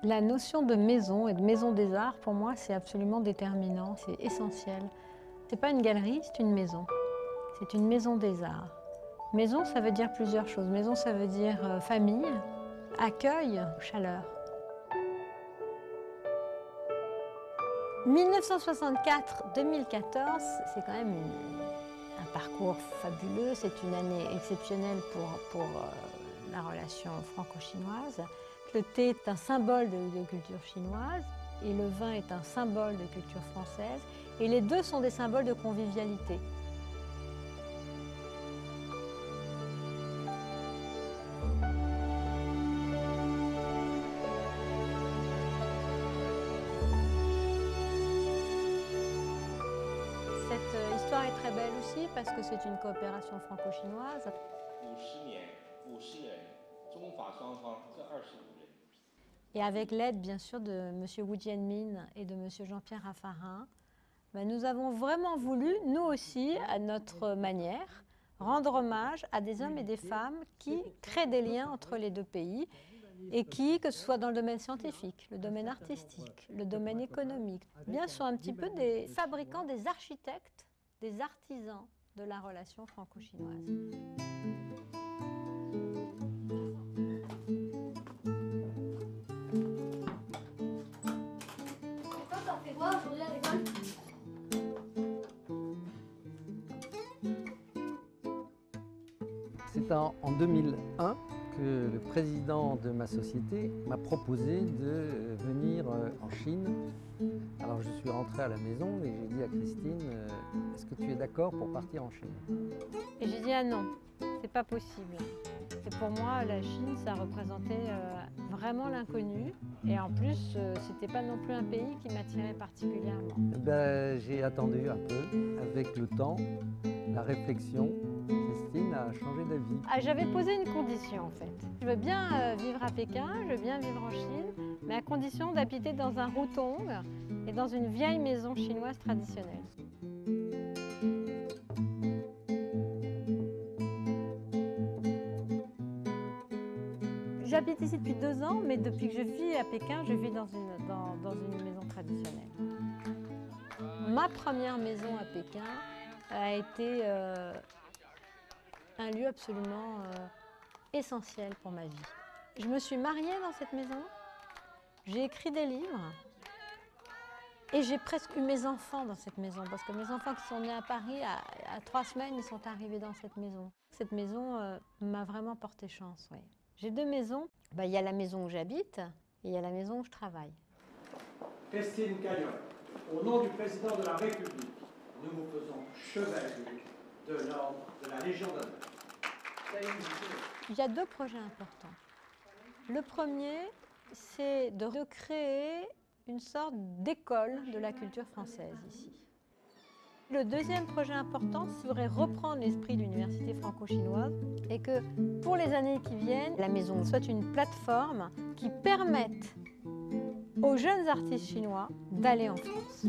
La notion de maison et de maison des arts, pour moi, c'est absolument déterminant, c'est essentiel. C'est pas une galerie, c'est une maison. C'est une maison des arts. Maison, ça veut dire plusieurs choses. Maison, ça veut dire famille, accueil, chaleur. 1964-2014, c'est quand même un parcours fabuleux. C'est une année exceptionnelle pour la relation franco-chinoise. Le thé est un symbole de culture chinoise et le vin est un symbole de culture française. Et les deux sont des symboles de convivialité. Cette histoire est très belle aussi parce que c'est une coopération franco-chinoise. Et avec l'aide bien sûr de M. Wu Jianmin et de M. Jean-Pierre Raffarin, nous avons vraiment voulu, nous aussi, à notre manière, rendre hommage à des hommes et des femmes qui créent des liens entre les deux pays et qui, que ce soit dans le domaine scientifique, le domaine artistique, le domaine économique, bien sont un petit peu des fabricants, des architectes, des artisans de la relation franco-chinoise. T'en fais quoi aujourd'hui à l'école? C'est en 2001 que le président de ma société m'a proposé de venir en Chine. Alors je suis rentré à la maison et j'ai dit à Christine, est-ce que tu es d'accord pour partir en Chine? Et j'ai dit ah non, c'est pas possible. Et pour moi, la Chine, ça représentait vraiment l'inconnu. Et en plus, c'était pas non plus un pays qui m'attirait particulièrement. J'ai attendu un peu. Avec le temps, la réflexion, Christine a changé d'avis. J'avais posé une condition en fait. Je veux bien vivre à Pékin, je veux bien vivre en Chine, mais à condition d'habiter dans un hutong et dans une vieille maison chinoise traditionnelle. J'habite ici depuis 2 ans, mais depuis que je vis à Pékin, je vis dans une maison traditionnelle. Ma première maison à Pékin a été un lieu absolument essentiel pour ma vie. Je me suis mariée dans cette maison, j'ai écrit des livres et j'ai presque eu mes enfants dans cette maison parce que mes enfants qui sont nés à Paris, à 3 semaines, ils sont arrivés dans cette maison. Cette maison m'a vraiment porté chance, oui. J'ai 2 maisons. Il y a la maison où j'habite et il y a la maison où je travaille. Christine Cagnon, au nom du président de la République, nous vous faisons chevalier de l'ordre de la Légion d'honneur. Il y a 2 projets importants. Le premier, c'est de recréer une sorte d'école de la culture française ici. Le deuxième projet important serait reprendre l'esprit de l'université franco-chinoise et que pour les années qui viennent, la maison soit une plateforme qui permette aux jeunes artistes chinois d'aller en France.